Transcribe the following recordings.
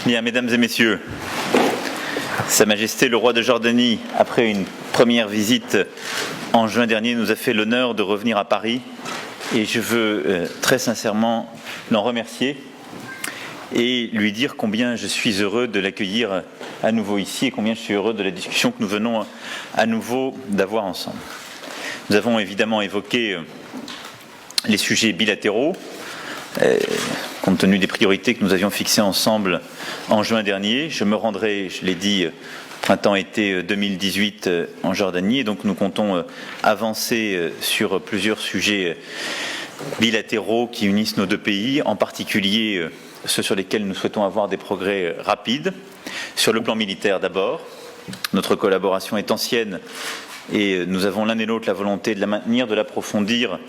Bien, mesdames et messieurs, Sa Majesté le roi de Jordanie, après une première visite en juin dernier, nous a fait l'honneur de revenir à Paris et je veux très sincèrement l'en remercier et lui dire combien je suis heureux de l'accueillir à nouveau ici et combien je suis heureux de la discussion que nous venons à nouveau d'avoir ensemble. Nous avons évidemment évoqué les sujets bilatéraux, compte tenu des priorités que nous avions fixées ensemble en juin dernier. Je me rendrai, je l'ai dit, printemps-été 2018 en Jordanie, et donc nous comptons avancer sur plusieurs sujets bilatéraux qui unissent nos deux pays, en particulier ceux sur lesquels nous souhaitons avoir des progrès rapides. Sur le plan militaire d'abord, notre collaboration est ancienne et nous avons l'un et l'autre la volonté de la maintenir, de l'approfondir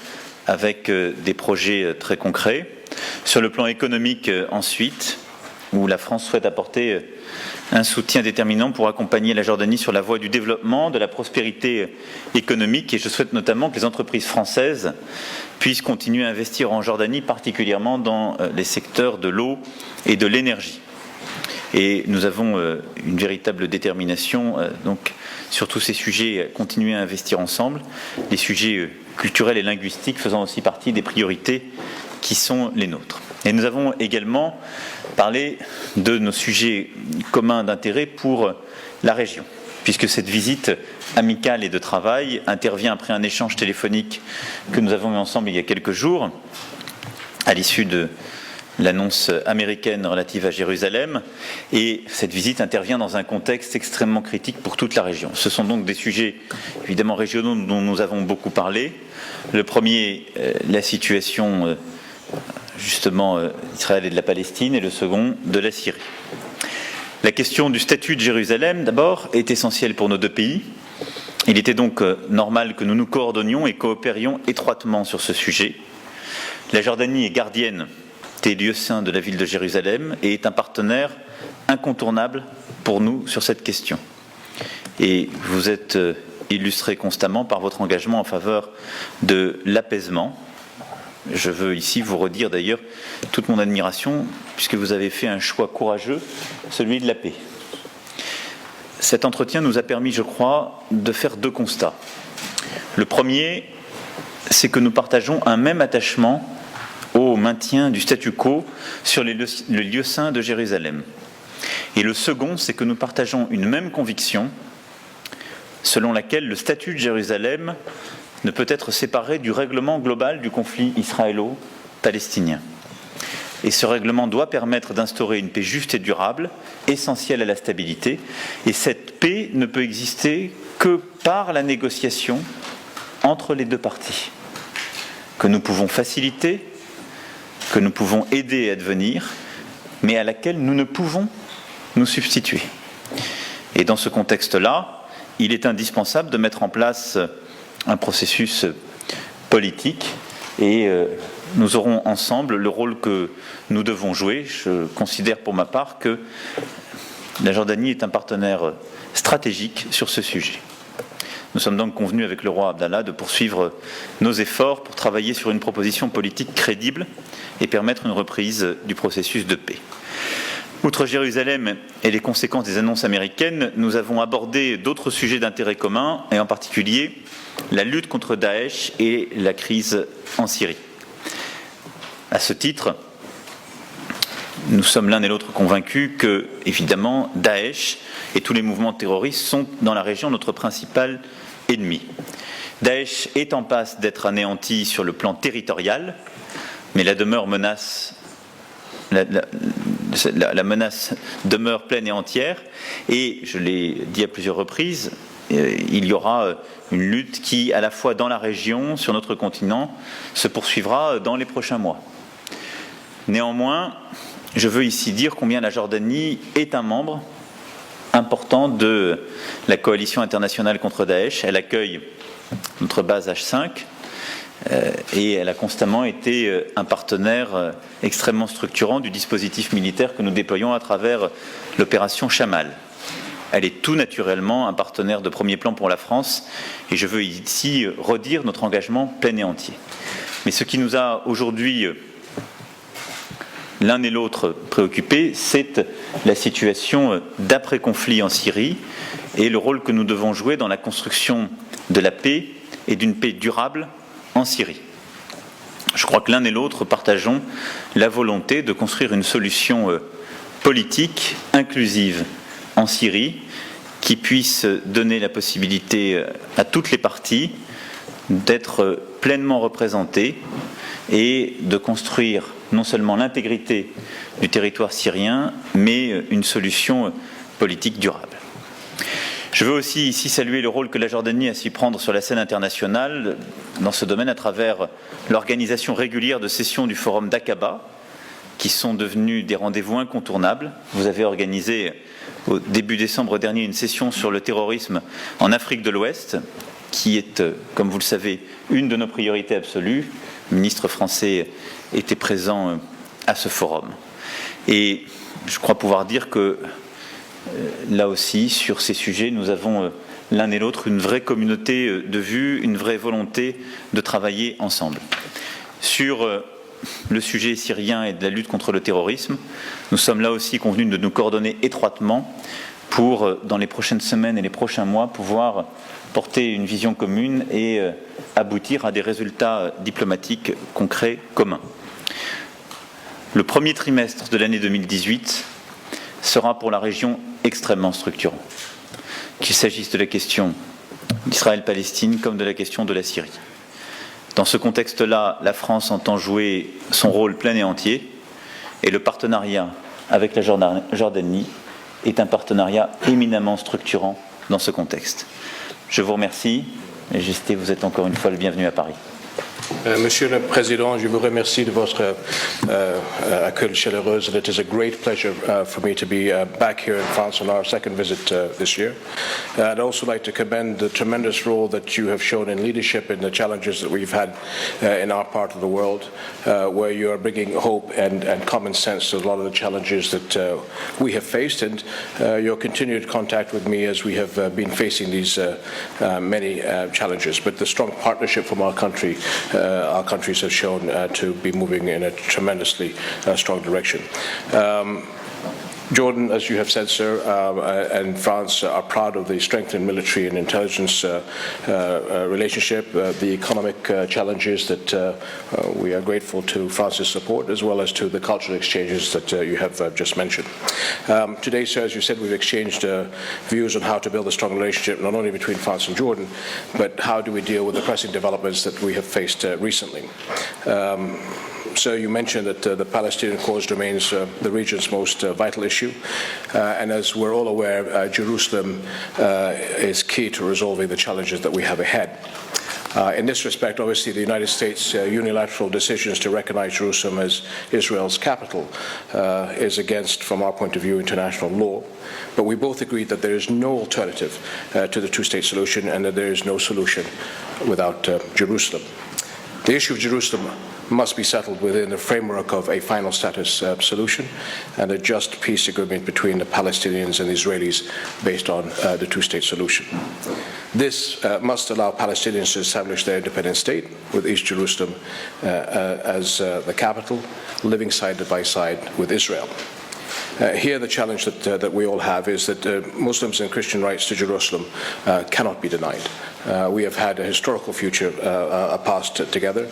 avec des projets très concrets. Sur le plan économique ensuite, où la France souhaite apporter un soutien déterminant pour accompagner la Jordanie sur la voie du développement, de la prospérité économique, et je souhaite notamment que les entreprises françaises puissent continuer à investir en Jordanie, particulièrement dans les secteurs de l'eau et de l'énergie. Et nous avons une véritable détermination donc sur tous ces sujets, à continuer à investir ensemble, les sujets culturels et linguistiques faisant aussi partie des priorités qui sont les nôtres. Et nous avons également parlé de nos sujets communs d'intérêt pour la région, puisque cette visite amicale et de travail intervient après un échange téléphonique que nous avons eu ensemble il y a quelques jours, à l'issue de l'annonce américaine relative à Jérusalem, et cette visite intervient dans un contexte extrêmement critique pour toute la région. Ce sont donc des sujets évidemment régionaux dont nous avons beaucoup parlé. Le premier, la situation justement d'Israël et de la Palestine, et le second, de la Syrie. La question du statut de Jérusalem, d'abord, est essentielle pour nos deux pays. Il était donc normal que nous nous coordonnions et coopérions étroitement sur ce sujet. La Jordanie est gardienne des lieux saints de la ville de Jérusalem et est un partenaire incontournable pour nous sur cette question. Et vous êtes illustré constamment par votre engagement en faveur de l'apaisement. Je veux ici vous redire d'ailleurs toute mon admiration, puisque vous avez fait un choix courageux, celui de la paix. Cet entretien nous a permis, je crois, de faire deux constats. Le premier, c'est que nous partageons un même attachement au maintien du statu quo sur les lieux saints de Jérusalem. Et le second, c'est que nous partageons une même conviction selon laquelle le statut de Jérusalem ne peut être séparé du règlement global du conflit israélo-palestinien. Et ce règlement doit permettre d'instaurer une paix juste et durable, essentielle à la stabilité, et cette paix ne peut exister que par la négociation entre les deux parties, que nous pouvons faciliter, que nous pouvons aider à advenir, mais à laquelle nous ne pouvons nous substituer. Et dans ce contexte-là, il est indispensable de mettre en place un processus politique et nous aurons ensemble le rôle que nous devons jouer. Je considère pour ma part que la Jordanie est un partenaire stratégique sur ce sujet. Nous sommes donc convenus avec le roi Abdallah de poursuivre nos efforts pour travailler sur une proposition politique crédible et permettre une reprise du processus de paix. Outre Jérusalem et les conséquences des annonces américaines, nous avons abordé d'autres sujets d'intérêt commun, et en particulier la lutte contre Daesh et la crise en Syrie. À ce titre, nous sommes l'un et l'autre convaincus que, évidemment, Daesh et tous les mouvements terroristes sont dans la région notre principal ennemi. Daesh est en passe d'être anéanti sur le plan territorial, mais la menace demeure pleine et entière, et je l'ai dit à plusieurs reprises, il y aura une lutte qui, à la fois dans la région, sur notre continent, se poursuivra dans les prochains mois. Néanmoins, je veux ici dire combien la Jordanie est un membre important de la coalition internationale contre Daesh. Elle accueille notre base H5 et elle a constamment été un partenaire extrêmement structurant du dispositif militaire que nous déployons à travers l'opération Chamal. Elle est tout naturellement un partenaire de premier plan pour la France et je veux ici redire notre engagement plein et entier. Mais ce qui nous a aujourd'hui l'un et l'autre préoccupés, c'est la situation d'après-conflit en Syrie et le rôle que nous devons jouer dans la construction de la paix et d'une paix durable en Syrie. Je crois que l'un et l'autre partageons la volonté de construire une solution politique inclusive en Syrie qui puisse donner la possibilité à toutes les parties d'être pleinement représentées et de construire non seulement l'intégrité du territoire syrien, mais une solution politique durable. Je veux aussi ici saluer le rôle que la Jordanie a su prendre sur la scène internationale dans ce domaine à travers l'organisation régulière de sessions du Forum d'Aqaba, qui sont devenus des rendez-vous incontournables. Vous avez organisé au début décembre dernier une session sur le terrorisme en Afrique de l'Ouest, qui est, comme vous le savez, une de nos priorités absolues. Le ministre français était présent à ce forum. Et je crois pouvoir dire que là aussi, sur ces sujets, nous avons l'un et l'autre une vraie communauté de vues, une vraie volonté de travailler ensemble. Sur le sujet syrien et de la lutte contre le terrorisme, nous sommes là aussi convenus de nous coordonner étroitement pour, dans les prochaines semaines et les prochains mois, pouvoir porter une vision commune et aboutir à des résultats diplomatiques concrets communs. Le premier trimestre de l'année 2018 sera pour la région extrêmement structurant, qu'il s'agisse de la question d'Israël-Palestine comme de la question de la Syrie. Dans ce contexte-là, la France entend jouer son rôle plein et entier, et le partenariat avec la Jordanie est un partenariat éminemment structurant dans ce contexte. Je vous remercie, et Gesté, vous êtes encore une fois le bienvenu à Paris. Monsieur le Président, je vous remercie de votre accueil chaleureux. It is a great pleasure for me to be back here in France on our second visit this year. I'd also like to commend the tremendous role that you have shown in leadership in the challenges that we've had in our part of the world, where you are bringing hope and common sense to a lot of the challenges that we have faced, and your continued contact with me as we have been facing these many challenges. But the strong partnership from our countries have shown to be moving in a tremendously strong direction. Jordan, as you have said, sir, and France are proud of the strengthened military and intelligence relationship, the economic challenges that we are grateful to France's support, as well as to the cultural exchanges that you have just mentioned. Today, sir, as you said, we've exchanged views on how to build a strong relationship, not only between France and Jordan, but how do we deal with the pressing developments that we have faced recently. So you mentioned that the Palestinian cause remains the region's most vital issue, and as we're all aware, Jerusalem is key to resolving the challenges that we have ahead. In this respect, obviously, the United States' unilateral decisions to recognize Jerusalem as Israel's capital is against, from our point of view, international law. But we both agree that there is no alternative to the two-state solution and that there is no solution without Jerusalem. The issue of Jerusalem must be settled within the framework of a final status solution and a just peace agreement between the Palestinians and the Israelis based on the two-state solution. This must allow Palestinians to establish their independent state with East Jerusalem as the capital, living side by side with Israel. Here the challenge that we all have is that Muslims and Christian rights to Jerusalem cannot be denied. We have had a historical future, a past together,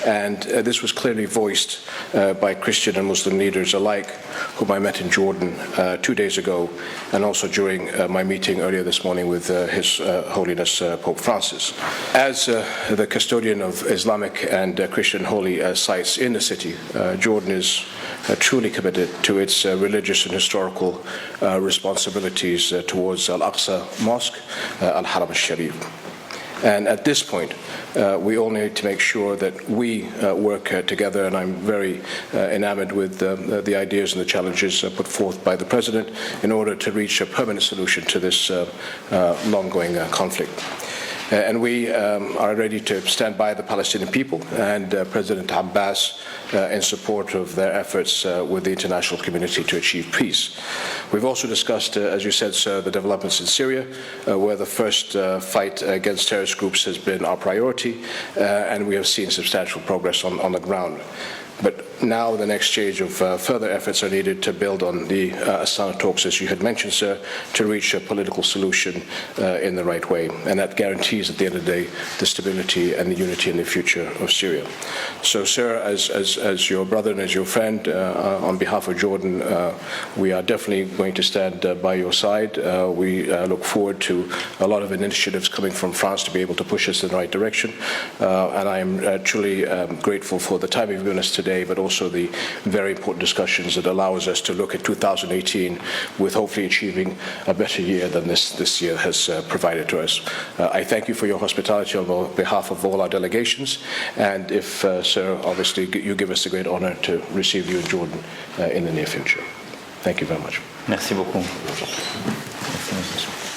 and this was clearly voiced by Christian and Muslim leaders alike, whom I met in Jordan 2 days ago, and also during my meeting earlier this morning with His Holiness Pope Francis. As the custodian of Islamic and Christian holy sites in the city, Jordan is truly committed to its religious and historical responsibilities towards Al-Aqsa Mosque, Al-Haram al-Sharif. And at this point, we all need to make sure that we work together, and I'm very enamored with the ideas and the challenges put forth by the President in order to reach a permanent solution to this long-going conflict. And we are ready to stand by the Palestinian people and President Abbas in support of their efforts with the international community to achieve peace. We've also discussed, as you said, sir, the developments in Syria, where the first fight against terrorist groups has been our priority, and we have seen substantial progress on the ground. But now the next stage of further efforts are needed to build on the Astana talks, as you had mentioned, sir, to reach a political solution in the right way. And that guarantees, at the end of the day, the stability and the unity and the future of Syria. So, sir, as your brother and as your friend, on behalf of Jordan, we are definitely going to stand by your side. We look forward to a lot of initiatives coming from France to be able to push us in the right direction. And I am truly grateful for the time you've given us today, but also the very important discussions that allows us to look at 2018 with hopefully achieving a better year than this year has provided to us. I thank you for your hospitality on behalf of all our delegations, and if, sir, obviously you give us the great honor to receive you in Jordan in the near future. Thank you very much. Merci beaucoup. Merci, monsieur.